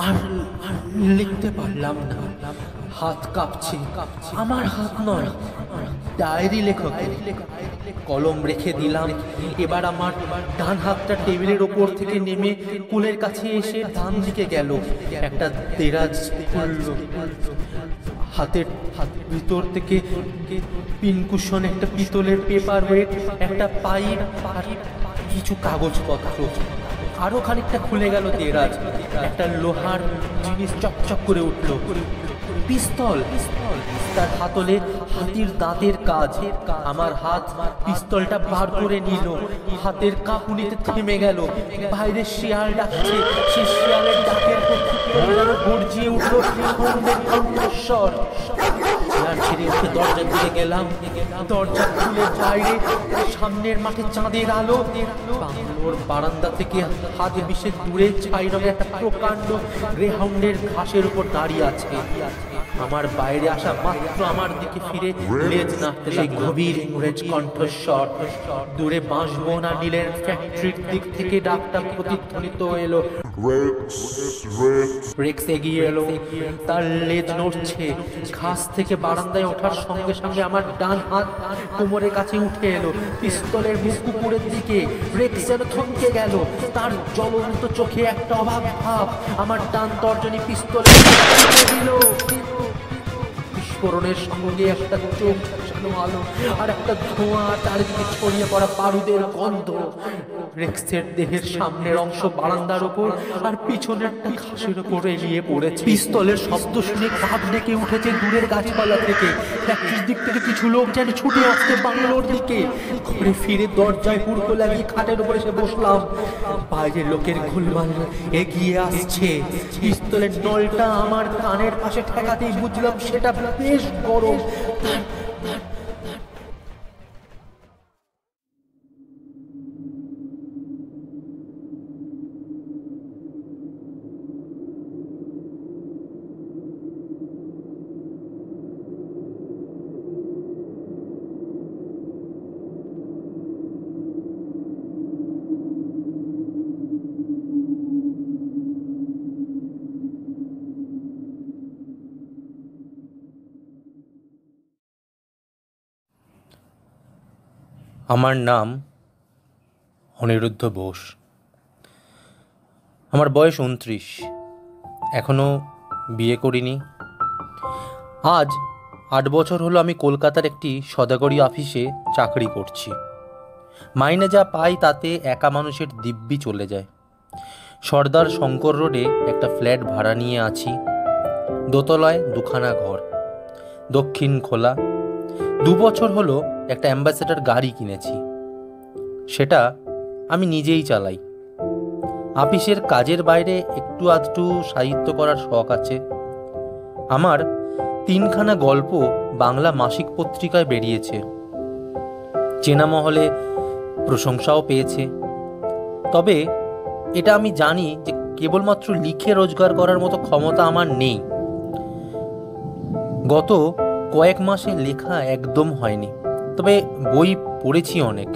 আর আর লিখতে পারলাম না, হাত কাঁপছে। আমার হাত নয়, ডায়েরি লেখক। কলম রেখে দিলাম। এবার আমার ডান হাতটা টেবিলের ওপর থেকে নেমে কুলের কাছে এসে ডান দিকে গেল। একটা দেরাজ খুলল। হাতের ভিতর থেকে পিনকুশন, একটা পিতলের পেপার ওয়েট, একটা পাইপ আর কিছু কাগজপত্র। আরো খানিকটা খুলে গেল দেরাজ। একটা লোহার জিনিস চকচক করে উঠল। পিস্তল। তার হাতলে হাতির দাঁতের কাজ। আমার হাত পিস্তলটা বার করে নিল। হাতের কাঁপুনিতে থেমে গেল। বাইরে শিয়াল ডাকছে। সে শিয়ালের ডাকের গর্জিয়ে উঠল কণ্ঠস্বর। চেয়ার ছেড়ে উঠে দরজার দিকে গেলাম। দরজা খুলে বাইরে সামনের মাঠে চাঁদের আলো। বাংলোর বারান্দা থেকে হাত বিশেষ দূরে ছাই রঙের একটা প্রকাণ্ড গ্রেহাউন্ডের ঘাসের উপর দাঁড়িয়ে আছে। আমার বাইরে আসা মাত্র আমার দিকে ফিরে লেজ নাড়তে সেই গভীর ইংরেজ কণ্ঠস্বর। দূরে বাঁশবন আর নীলের ফ্যাক্টরির দিক থেকে ডাকটা প্রতিধ্বনিত এলো। রেক্স এগিয়ে এলো। তার লেজ নড়ছে। ঘাস থেকে বারান্দায় ওঠার সঙ্গে সঙ্গে আমার ডান হাত কোমরের কাছে উঠে এলো, পিস্তলের মুখ কুকুরের দিকে। রেক্স যেন থমকে গেল। তার জ্বলন্ত চোখে একটা অভাব ভাব। আমার ডান তর্জনী পিস্তলে দিল। বিস্ফোরণের সঙ্গে একটা চোখ ঝাঁসানো আলো আর একটা ধোঁয়া, চারিদিকে ছড়িয়ে পড়া বারুদের গন্ধ। রেক্সের দেহের সামনের অংশ বারান্দার উপর আর পিছনেরটা ঘাসের উপর এলিয়ে পড়েছে। পিস্তলের শব্দ শুনে কাক ডেকে উঠেছে দূরের গাছপালা থেকে। ফ্যাক্টরির দিক থেকে কিছু লোক যেন ছুটে আসছে বাংলোর দিকে। ঘুরে ফিরে দরজায় হুড়কো লাগিয়ে খাটের উপর এসে বসলাম। বাইরের লোকের ঘুলমাল এগিয়ে আসছে। পিস্তলের নলটা আমার কানের পাশে ঠেকাতেই বুঝলাম সেটা বেশ গরম। আমার নাম অনিরুদ্ধ বোস। আমার বয়স 29। এখনও বিয়ে করিনি। আজ 8 বছর হলো আমি কলকাতার একটি সদাগরি অফিসে চাকরি করছি। মাইনে যা পাই তাতে একা মানুষের দিব্যি চলে যায়। সর্দার শঙ্কর রোডে একটা ফ্ল্যাট ভাড়া নিয়ে আছি। দোতলায় দুখানা ঘর, দক্ষিণ খোলা। 2 বছর হলো একটা অ্যাম্বাসেডর গাড়ি কিনেছি। সেটা আমি নিজেই চালাই। অফিসের কাজের বাইরে একটু আধটু সাহিত্য করার শখ আছে। আমার 3খানা গল্প বাংলা মাসিক পত্রিকায় বেরিয়েছে। চেনা মহলে প্রশংসাও পেয়েছে। তবে এটা আমি জানি যে কেবলমাত্র লিখে রোজগার করার মতো ক্ষমতা আমার নেই। গত কয়েক মাসে লেখা একদম হয়নি, তবে বই পড়েছি অনেক।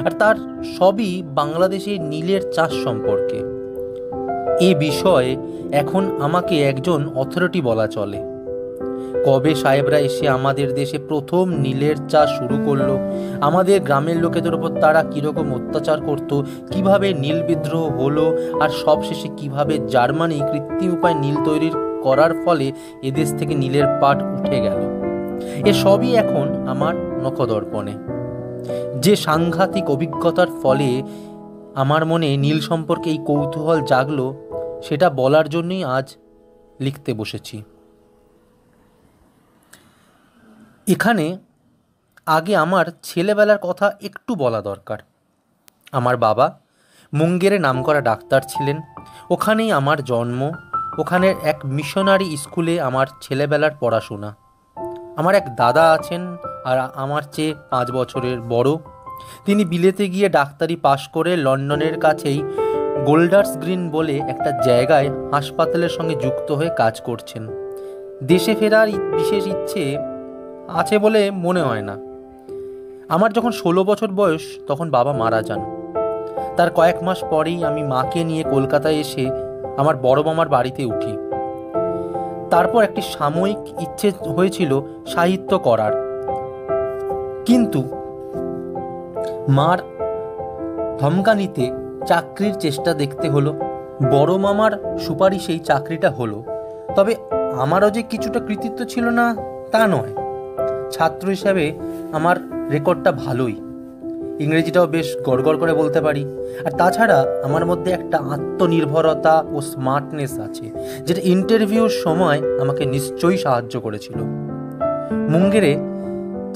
আর তার সবই বাংলাদেশের নীলের চাষ সম্পর্কে। এ বিষয়ে এখন আমাকে একজন অথরিটি বলা চলে। কবে সাহেবরা এসে আমাদের দেশে প্রথম নীলের চাষ শুরু করলো, আমাদের গ্রামের লোকেদের ওপর তারা কীরকম অত্যাচার করত, কিভাবে নীল বিদ্রোহ হলো, আর সবশেষে কিভাবে জার্মানি কৃত্রিম উপায় নীল তৈরি করার ফলে এদেশ থেকে নীলের পাট উঠে গেল, এসবই এখন আমার নখদর্পণে। যে সাংঘাতিক অভিজ্ঞতার ফলে আমার মনে নীল সম্পর্কে এই কৌতূহল জাগলো, সেটা বলার জন্যই আজ লিখতে বসেছি। এখানে আগে আমার ছেলেবেলার কথা একটু বলা দরকার। আমার বাবা মুঙ্গেরে নামকরা ডাক্তার ছিলেন। ওখানেই আমার জন্ম। ওখানের এক মিশনারি স্কুলে আমার ছেলেবেলার পড়াশোনা। আমার এক দাদা আছেন, আর আমার চেয়ে 5 বছরের বড়। তিনি বিলেতে গিয়ে ডাক্তারি পাশ করে লন্ডনের কাছেই গোল্ডার্স গ্রিন বলে একটা জায়গায় হাসপাতালের সঙ্গে যুক্ত হয়ে কাজ করছেন। দেশে ফেরার বিশেষ ইচ্ছে আছে বলে মনে হয় না। আমার যখন 16 বছর বয়স তখন বাবা মারা যান। তার কয়েক মাস পরেই আমি মাকে নিয়ে কলকাতায় এসে আমার বড় মামার বাড়িতে উঠি। তারপর একটি সাময়িক ইচ্ছে হয়েছিল সাহিত্য করার, কিন্তু মার ধমকানিতে চাকরির চেষ্টা দেখতে হলো। বড় মামার সুপারিশেই চাকরিটা হলো। তবে আমারও যে কিছুটা কৃতিত্ব ছিল না তা নয়। ছাত্র হিসাবে আমার রেকর্ডটা ভালোই, ইংরেজিটাও বেশ গড়গড় করে বলতে পারি। আর তাছাড়া আমার মধ্যে একটা আত্মনির্ভরতা ও স্মার্টনেস আছে, যেটা ইন্টারভিউর সময় আমাকে নিশ্চয়ই সাহায্য করেছিল। মুঙ্গেরে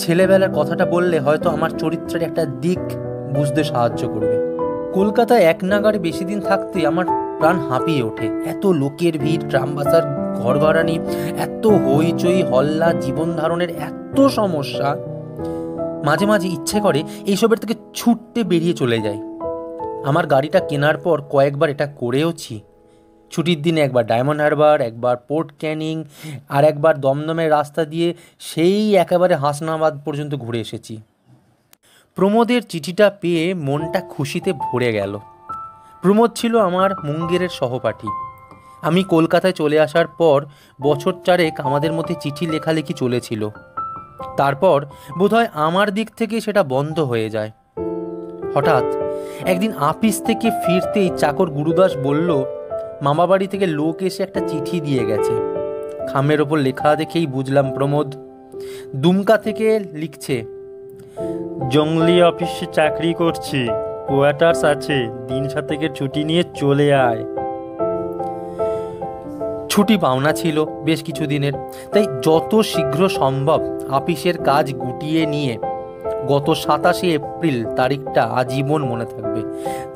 ছেলেবেলার কথাটা বললে হয়তো আমার চরিত্রের একটা দিক বুঝতে সাহায্য করবে। কলকাতায় এক নাগাড়ে বেশি দিন থাকতে আমার প্রাণ হাঁপিয়ে ওঠে। এত লোকের ভিড়, ট্রামবাসার ঘরঘরানি, এত হইচই হল্লা, জীবন ধারণের এত সমস্যা, মাঝে মাঝে ইচ্ছে করে এইসবের থেকে ছুটতে বেরিয়ে চলে যাই। আমার গাড়িটা কেনার পর কয়েকবার এটা করেওছি। ছুটির দিনে একবার ডায়মন্ড হারবার, একবার পোর্ট ক্যানিং, আর একবার দমদমের রাস্তা দিয়ে সেই একেবারে হাসনাবাদ পর্যন্ত ঘুরে এসেছি। প্রমোদের চিঠিটা পেয়ে মনটা খুশিতে ভরে গেল। প্রমোদ ছিল আমার মুঙ্গেরের সহপাঠী। আমি কলকাতায় চলে আসার পর বছর চারেক আমাদের মধ্যে চিঠি লেখালেখি চলেছিল। তারপর বোধহয় আমার দিক থেকে সেটা বন্ধ হয়ে যায়। হঠাৎ একদিন আপিস থেকে ফিরতেই চাকর গুরুদাস বলল, মামাবাড়ি থেকে লোক এসে একটা চিঠি দিয়ে গেছে। খামের ওপর লেখা দেখেই বুঝলাম প্রমোদ। দুমকা থেকে লিখছে, জংলি অফিসে চাকরি করছি, কোয়ার্টার্স আছে, দিন সাতেকের ছুটি নিয়ে চলে আয়। ছুটি পাওনা ছিল বেশ কিছু দিনের, তাই যত শীঘ্র সম্ভব আপিসের কাজ গুটিয়ে নিয়ে গত 27 এপ্রিল তারিখটা আজীবন মনে থাকবে,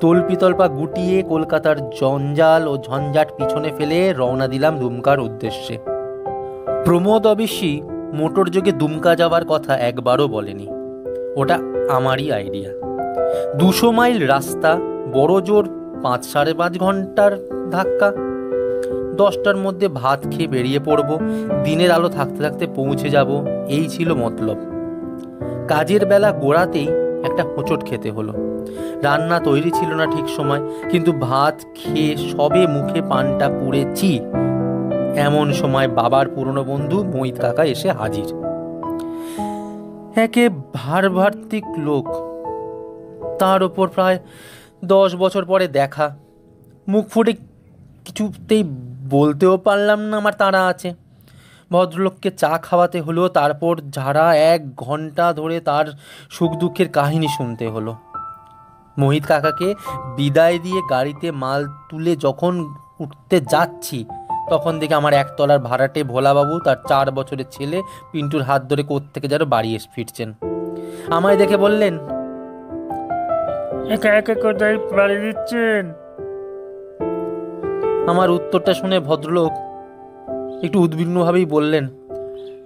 তল্পিতল্পা গুটিয়ে কলকাতার জঞ্জাল ও ঝঞ্ঝাট পিছনে ফেলে রওনা দিলাম দুমকার উদ্দেশ্যে। প্রমোদ অবশ্যই মোটর যোগে দুমকা যাওয়ার কথা একবারও বলেনি। ওটা আমারই আইডিয়া। 200 মাইল রাস্তা, বড় জোর 5-5.5 ঘন্টার ধাক্কা। 10টার মধ্যে ভাত খেয়ে বেরিয়ে পড়ব, দিনের আলো থাকতে থাকতে পৌঁছে যাব, এই ছিল মতলব। কাজের বেলা গোড়াতেই একটা হোঁচট খেতে হলো। রান্না তৈরি ছিল না ঠিক সময়, কিন্তু ভাত খেয়ে সবে মুখে পানটা পুড়েছি, এমন সময় বাবার পুরনো বন্ধু মহিত কাকা এসে হাজির। একে ভারভার্তিক লোক, তার ওপর প্রায় 10 বছর পরে দেখা। মুখ ফুটে কিছুতেই বলতেও পারলাম না আমার তাড়া আছে। ভদ্রলোককে চা খাওয়াতে হলো, তারপর ঝাড়া 1 ঘন্টা ধরে তার সুখ দুঃখের কাহিনী শুনতে হলো। মোহিত কাকাকে বিদায় দিয়ে গাড়িতে মাল তুলে যখন উঠতে যাচ্ছি, তখন দেখে আমার একতলার ভাড়াটে ভোলাবাবু তার 4 বছরের ছেলে পিন্টুর হাত ধরে কোত্থেকে যেন বাড়ি ফিরছেন। আমায় দেখে বললেন, একা একা কোথায় বাড়ি দিচ্ছেন? আমার উত্তরটা শুনে ভদ্রলোক একটু উদ্বিগ্নভাবেই বললেন,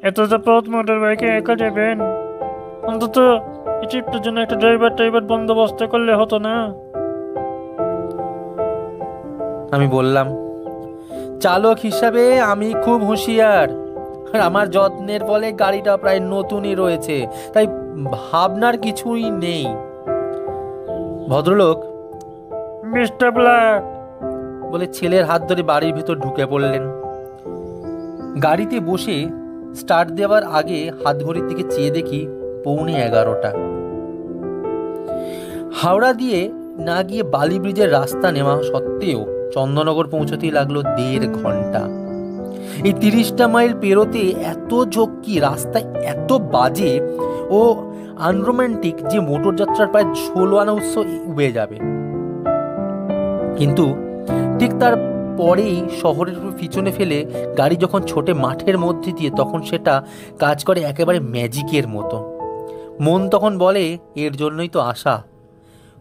এতটা পথ মোটর বাইকে একা যাবেন? অন্তত এই ট্রিপটার জন্য একটা ড্রাইভার বন্দোবস্ত করলে হতো না? আমি বললাম, চালক হিসাবে আমি খুব হুঁশিয়ার, আর আমার যত্নের ফলে গাড়িটা প্রায় নতুনই রয়েছে, তাই ভাবনার কিছুই নেই। ভদ্রলোক মিস্টার ব্ল্যাক বলে ছেলের হাত ধরে বাড়ির ভেতর ঢুকে পড়লেন। গাড়িতে বসে স্টার্ট দেওয়ার আগে হাত ঘড়ির দিকে চেয়ে দেখি 11:15। হাওড়া দিয়ে না গিয়ে বালি ব্রিজের রাস্তা নেওয়া সত্ত্বেও চন্দননগর পৌঁছতেই লাগলো 1.5 ঘন্টা। এই 30টা মাইল পেরোতে এত ঝক্কি, রাস্তায় এত বাজে ও আনরোম্যান্টিক যে মোটর যাত্রার প্রায় 16 আনা উৎস উবে যাবে। কিন্তু ঠিক তার পরেই শহরের পিছনে ফেলে গাড়ি যখন ছোটে মাঠের মধ্যে দিয়ে, তখন সেটা কাজ করে একেবারে ম্যাজিকের মতো। মন তখন বলে, এর জন্যই তো আশা।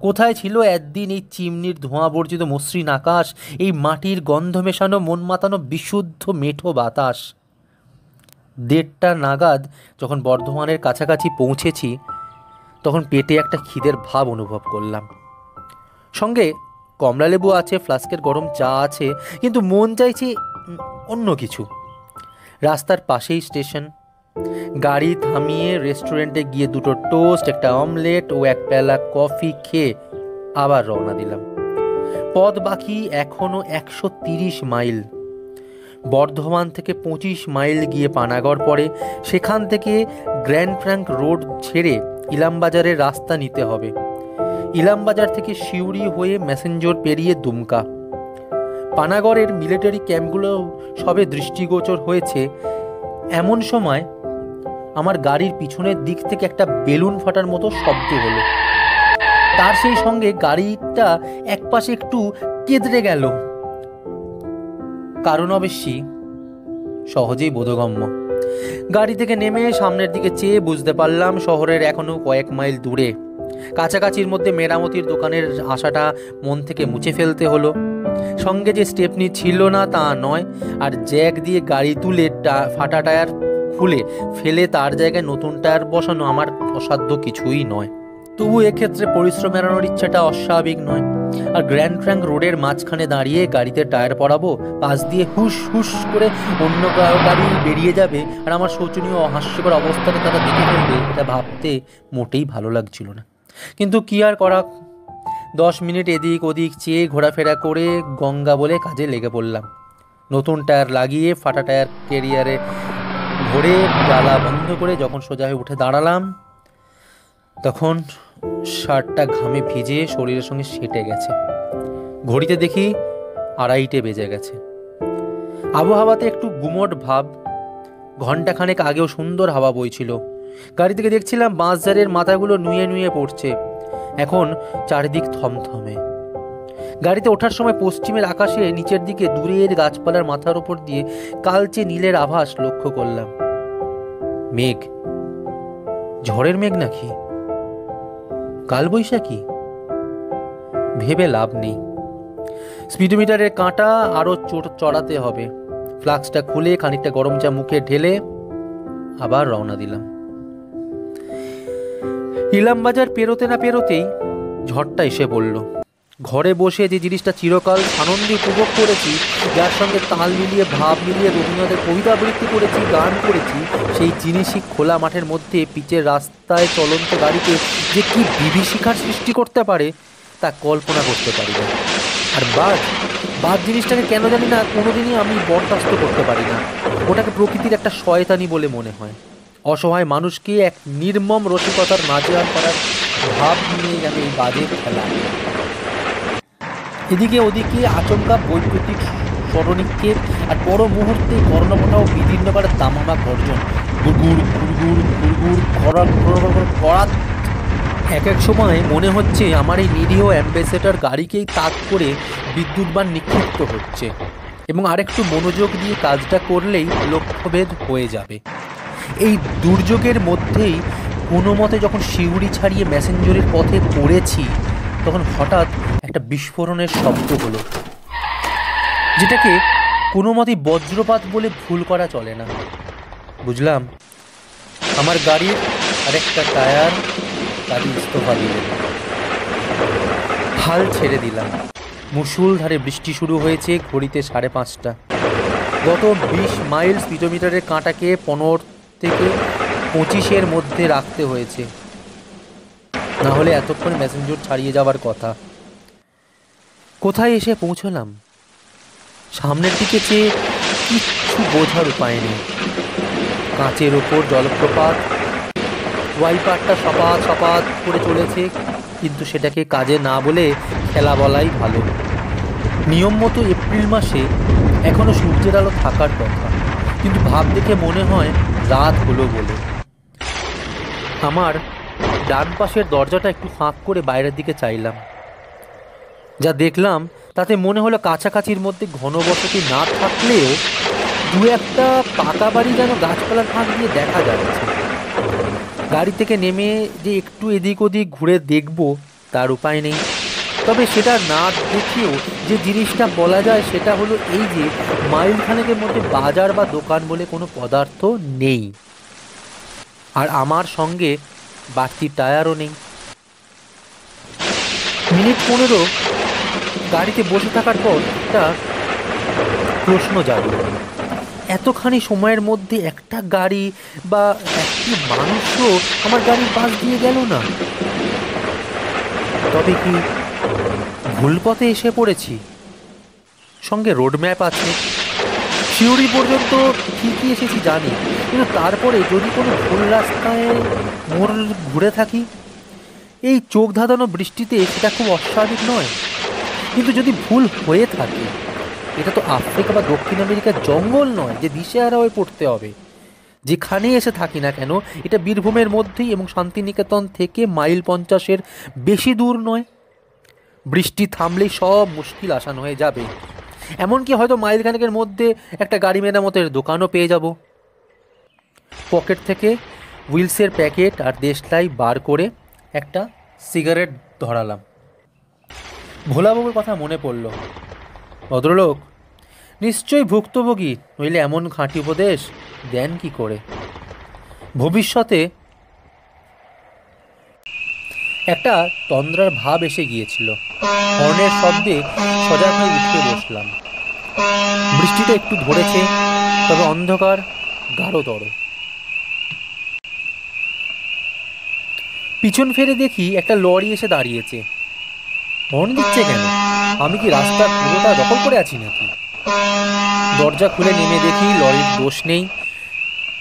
কোথায় ছিল একদিন এই চিমনির ধোঁয়া বর্জিত মসৃণ আকাশ, এই মাটির গন্ধ মেশানো মন মাতানো বিশুদ্ধ মেঠো বাতাস? 1:30 নাগাদ যখন বর্ধমানের কাছাকাছি পৌঁছেছি, তখন পেটে একটা খিদের ভাব অনুভব করলাম। সঙ্গে কমলালেবু আছে, ফ্লাস্কের গরম চা আছে, কিন্তু মন চাইছে অন্য কিছু। রাস্তার পাশেই স্টেশন। গাড়ি থামিয়ে রেস্টুরেন্টে গিয়ে 2টো টোস্ট, একটা অমলেট ও 1 পেলা কফি খেয়ে আবার রওনা দিলাম। পথ বাকি এখনো 130 মাইল। বর্ধমান থেকে 25 মাইল গিয়ে পানাগড় পড়ে, সেখান থেকে গ্র্যান্ড ট্রাঙ্ক রোড ছেড়ে ইলামবাজারের রাস্তা নিতে হবে। ইলামবাজার থেকে সিউড়ি হয়ে ম্যাসেঞ্জর পেরিয়ে দুমকা। পানাগড়ের মিলিটারি ক্যাম্পগুলো সবে দৃষ্টিগোচর হয়েছে। এমন সময় আমার গাড়ির পিছনের দিক থেকে একটা বেলুন ফাটার মতো শব্দ হলো। তার সেই সঙ্গে গাড়িটা একপাশে একটু কেঁদড়ে গেল। কারণ অবশ্যই সহজেই বোধগম্য। গাড়ি থেকে নেমে সামনের দিকে চেয়ে বুঝতে পারলাম শহরের এখনো কয়েক মাইল দূরে। কাছাকাছির মধ্যে মেরামতির দোকানের আশাটা মন থেকে মুছে ফেলতে হলো। সঙ্গে যে স্টেপনি ছিল না তা নয়, আর জ্যাক দিয়ে গাড়ি তুলে ফাটা টায়ার খুলে ফেলে তার জায়গায় নতুন টায়ার বসানো আমার অসাধ্য কিছুই নয়। তবু এক্ষেত্রে পরিশ্রম এড়ানোর ইচ্ছাটা অস্বাভাবিক নয়। আর গ্র্যান্ড ট্রাঙ্ক রোডের মাঝখানে দাঁড়িয়ে গাড়িতে টায়ার পরাবো, পাশ দিয়ে হুস হুস করে অন্য গাড়ি বেরিয়ে যাবে আর আমার শোচনীয় হাস্যকর অবস্থাটা তারা দেখে ফেলবে, এটা ভাবতে মোটেই ভালো লাগছিল না। কিন্তু কি আর করা, 10 মিনিট এদিক ওদিক চেয়ে ঘোরাফেরা করে গঙ্গা বলে কাজে লেগে পড়লাম। নতুন টায়ার লাগিয়ে ফাটা টায়ার ক্যারিয়ারে ভরে ডালা বন্ধ করে যখন সোজা হয়ে উঠে দাঁড়ালাম, তখন শার্টটা ঘামে ভিজে শরীরের সঙ্গে সেটে গেছে। ঘড়িতে দেখি 2:30 বেজে গেছে। আবহাওয়াতে একটু গুমট ভাব। ঘণ্টাখানেক আগেও সুন্দর হাওয়া বইছিল। গাড়ি থেকে দেখছিলাম বাঁশঝাড়ের মাথাগুলো নুয়ে নুয়ে পড়ছে। এখন চারিদিক থমথমে। গাড়িতে ওঠার সময় পশ্চিমের আকাশে নিচের দিকে দূরের গাছপালার মাথার উপর দিয়ে কালচে নীলের আভাস লক্ষ্য করলাম। মেঘ, ঝড়ের মেঘ নাকি কালবৈশাখী? ভেবে লাভ নেই। স্পিডোমিটারের কাঁটা আরো চড়াতে হবে। ফ্লাক্সটা খুলে খানিকটা গরম চা মুখে ঢেলে আবার রওনা দিলাম। ইলামবাজার পেরোতে না পেরোতেই ঝড়টা এসে পড়ল। ঘরে বসে যে জিনিসটা চিরকাল আনন্দে উপভোগ করেছি, যার সঙ্গে তাল মিলিয়ে ভাব মিলিয়ে রবীন্দ্রনাথের কবিতা আবৃত্তি করেছি, গান করেছি, সেই জিনিসই খোলা মাঠের মধ্যে পিচের রাস্তায় চলন্ত গাড়িতে যে কি বিভীষিকার সৃষ্টি করতে পারে তা কল্পনা করতে পারি না। আর বাদ জিনিসটাকে কেন জানি না কোনোদিনই আমি বরদাস্ত করতে পারি না। ওটাকে প্রকৃতির একটা শয়তানি বলে মনে হয়। অসহায় মানুষকে এক নির্মম রসিকতার নাজেহাল করার ভাব নিয়ে যাবে এই বাজে খেলা। এদিকে ওদিকে আচমকা বৈদ্যুতিক স্মরণিক্ষেপ আর পর মুহূর্তে কর্ণপটাও বিদীর্ণ করে দামামা গর্জন, গুড়গুড় গুড়গুড় গুড়গুড় করাত। এক এক সময় মনে হচ্ছে আমার এই নিরীহ অ্যাম্বাসেডর গাড়িকেই তাক করে বিদ্যুৎবান নিক্ষিপ্ত হচ্ছে, এবং আরেকটু মনোযোগ দিয়ে কাজটা করলেই লক্ষ্যভেদ হয়ে যাবে। এই দুর্যোগের মধ্যেই কোনো মতে যখন সিউড়ি ছাড়িয়ে ম্যাসেঞ্জরের পথে পড়েছি, তখন হঠাৎ একটা বিস্ফোরণের শব্দ হলো, যেটাকে কোনো মতেই বজ্রপাত বলে ভুল করা চলে না। বুঝলাম আমার গাড়ির আরেকটা টায়ার গাড়ি ইস্তফা দিলেন। হাল ছেড়ে দিলাম। মুষলধারে বৃষ্টি শুরু হয়েছে। ঘড়িতে 5:30। গত 20 মাইল স্পিডোমিটারের কাঁটাকে 15 থেকে 25-এর মধ্যে রাখতে হয়েছে, না হলে এতক্ষণে ম্যাসেঞ্জর ছাড়িয়ে যাওয়ার কথা। কোথায় এসে পৌঁছলাম? সামনের দিকে চেয়ে কিচ্ছু বোঝার উপায় নেই। কাঁচের ওপর জলপ্রপাত, ওয়াইপারটা সপাত সপাত করে চলেছে, কিন্তু সেটাকে কাজে না বলে খেলা বলাই ভালো। নিয়ম মতো এপ্রিল মাসে এখনো সূর্যের আলো থাকার কথা, কিন্তু ভাব দেখে মনে হয় রাত হলো বলে। আমার ডান পাশের দরজাটা একটু ফাঁক করে বাইরের দিকে চাইলাম। যা দেখলাম তাতে মনে হলো কাছাকাছির মধ্যে ঘনবসতি না থাকলেও দু একটা পাকা বাড়ি যেন গাছপালার ফাঁক দিয়ে দেখা যাচ্ছে। গাড়ি থেকে নেমে যে একটু এদিক ওদিক ঘুরে দেখব তার উপায় নেই। তবে সেটা না দেখেও যে জিনিসটা বলা যায় সেটা হলো এই যে মাইলখানেকের মধ্যে বাজার বা দোকান বলে কোনো পদার্থ নেই, আর আমার সঙ্গে বাড়তি টায়ারও নেই। মিনিট 15 গাড়িতে বসে থাকার পর একটা প্রশ্ন জাগলো, এতখানি সময়ের মধ্যে একটা গাড়ি বা একটি মানুষও আমার গাড়ির পাশ দিয়ে গেল না। তবে কি ভুল পথে এসে পড়েছি। সঙ্গে রোড ম্যাপ আছে, সিউড়ি পর্যন্ত ঠিকই এসেছি জানি, কিন্তু তারপরে যদি কোনো ভুল রাস্তায় মোড় ঘুরে থাকি, এই চোখ ধাঁধানো বৃষ্টিতে সেটা খুব অস্বাভাবিক নয়। কিন্তু যদি ভুল হয়ে থাকে, এটা তো আফ্রিকা বা দক্ষিণ আমেরিকার জঙ্গল নয় যে দিশেহারা হয়ে পড়তে হবে। যেখানে এসে থাকি না কেন, এটা বীরভূমের মধ্যেই এবং শান্তিনিকেতন থেকে মাইল 50-এর বেশি দূর নয়। বৃষ্টি থামলেই সব মুশকিল আসান হয়ে যাবে। এমনকি হয়তো মাইলখানেকের মধ্যে একটা গাড়ি মেরামতের দোকানও পেয়ে যাব। পকেট থেকে হুইলসের প্যাকেট আর দেশলাই বার করে একটা সিগারেট ধরালাম। ভোলাবাবুর কথা মনে পড়ল। ভদ্রলোক নিশ্চয়ই ভুক্তভোগী, নইলে এমন খাঁটি উপদেশ দেন কি করে? ভবিষ্যতে একটা তন্দ্রার ভাব এসে গিয়েছিল। হর্নের শব্দে সজাগ হয়ে উঠে বসলাম। বৃষ্টিটা একটু ধরেছে, তবে অন্ধকার গাঢ়তর। পিছন ফিরে দেখি একটা লরি এসে দাঁড়িয়েছে। হর্ন দিচ্ছে কেন? আমি কি রাস্তার পুরোটা দখল করে আছি নাকি? দরজা খুলে নেমে দেখি লরির দোষ নেই।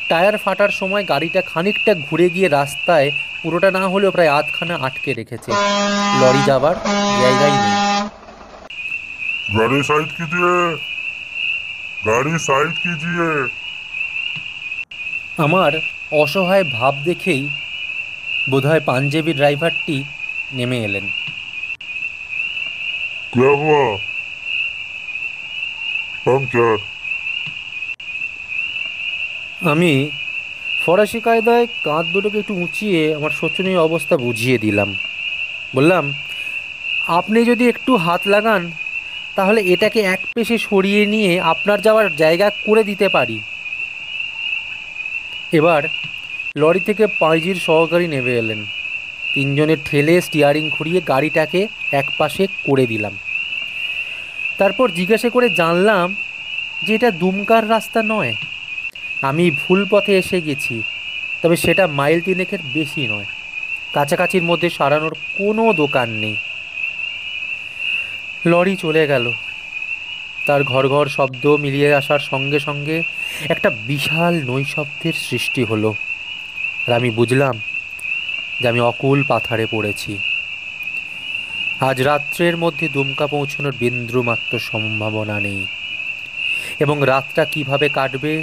টায়ার ফাটার সময় গাড়িটা খানিকটা ঘুরে গিয়ে রাস্তায় পুরোটা না হলেও প্রায় আধখানা আটকে রেখেছে। লরি যাবার জায়গাই নেই। गाड़ी साइड कीजिए, गाड़ी साइड कीजिए। আমার অসহায় ভাব দেখেই বোধহয় পাঞ্জাবি ড্রাইভারটি নেমে এলেন। क्या हुआ? पंक्चर। আমি ফরাসি কায়দায় কাঁধ দুটোকে একটু উঁচিয়ে আমার শোচনীয় অবস্থা বুঝিয়ে দিলাম। বললাম, আপনি যদি একটু হাত লাগান তাহলে এটাকে এক পেশে সরিয়ে নিয়ে আপনার যাওয়ার জায়গা করে দিতে পারি। এবার লরি থেকে পাঁজির সহকারী নেমে এলেন। তিনজনের ঠেলে স্টিয়ারিং ঘুরিয়ে গাড়িটাকে এক পাশে করে দিলাম। তারপর জিজ্ঞাসা করে জানলাম যে এটা দুমকার রাস্তা নয়। আমি ভুল পথে এসে গেছি, তবে সেটা মাইল 3-এর বেশি নয়। কাছাকাছির মধ্যে সারানোর কোনো দোকান নেই। লরি চলে গেল। তার ঘর ঘর শব্দ মিলিয়ে আসার সঙ্গে সঙ্গে একটা বিশাল নৈশব্দের সৃষ্টি হলো। আর আমি বুঝলাম যে আমি অকুল পাথারে পড়েছি। আজ রাত্রের মধ্যে দুমকা পৌঁছানোর বিন্দুমাত্র সম্ভাবনা নেই, এবং রাতটা কিভাবে কাটবে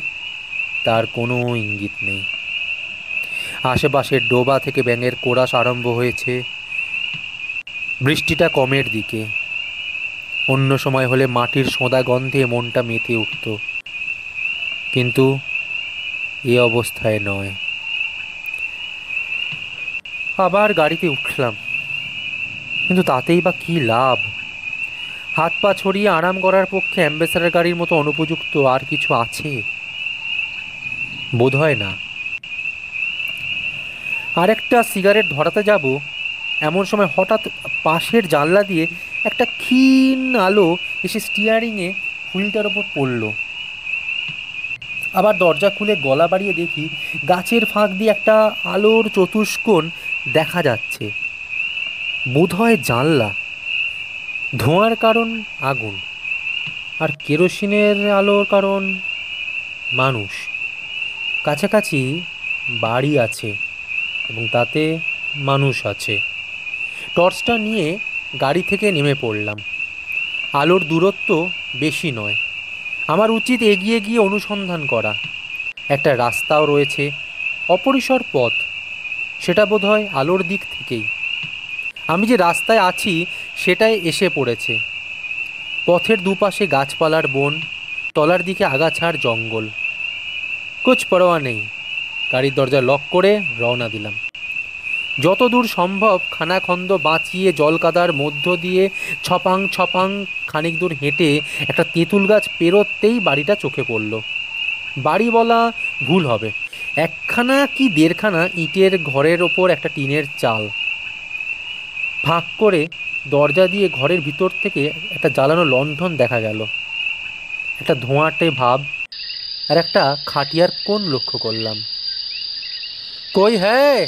তার কোনো ইঙ্গিত নেই। আশেপাশের ডোবা থেকে ব্যাঙের কোরাস আরম্ভ হয়েছে। বৃষ্টিটা কমের দিকে। অন্য সময় হলে মাটির সোঁদা গন্ধে মনটা মেতে উঠত, কিন্তু এ অবস্থায় নয়। আবার গাড়িতে উঠলাম, কিন্তু তাতেই বা কী লাভ? হাত পা ছড়িয়ে আরাম করার পক্ষে অ্যাম্বাসেডর গাড়ির মতো অনুপযুক্ত আর কিছু আছে? বোধ হয় না। আরেকটা সিগারেট ধরাতে যাব, এমন সময় হঠাৎ পাশের জানলা দিয়ে একটা ক্ষীণ আলো এসে স্টিয়ারিংয়ে হুইলটার ওপর পড়ল। আবার দরজা খুলে গলা বাড়িয়ে দেখি গাছের ফাঁক দিয়ে একটা আলোর চতুষ্কোণ দেখা যাচ্ছে। বোধহয় জানলা। ধোঁয়ার কারণ আগুন, আর কেরোসিনের আলোর কারণ মানুষ। কাছাকাছি বাড়ি আছে এবং তাতে মানুষ আছে। টর্চটা নিয়ে গাড়ি থেকে নেমে পড়লাম। আলোর দূরত্ব বেশি নয়। আমার উচিত এগিয়ে গিয়ে অনুসন্ধান করা। একটা রাস্তাও রয়েছে, অপরিসর পথ। সেটা বোধহয় আলোর দিক থেকেই। আমি যে রাস্তায় আছি সেটাই এসে পড়েছে। পথের দুপাশে গাছপালার বন, তলার দিকে আগাছার জঙ্গল। কুছ পরোয়া নেই। গাড়ির দরজা লক করে রওনা দিলাম। যত দূর সম্ভব খানাখন্দ বাঁচিয়ে জলকাদার মধ্য দিয়ে ছপাং ছপাং খানিক দূর হেঁটে একটা তেঁতুল গাছ পেরোতেই বাড়িটা চোখে পড়ল। বাড়ি বলা ভুল হবে, একখানা কি দেড়খানা ইটের ঘরের ওপর একটা টিনের চাল। ফাঁক করে দরজা দিয়ে ঘরের ভিতর থেকে একটা জ্বালানো লণ্ঠন দেখা গেল। একটা ধোঁয়াটে ভাব আর একটা খাটিয়ার কোণ লক্ষ্য করলাম। কই হ্যাঁ?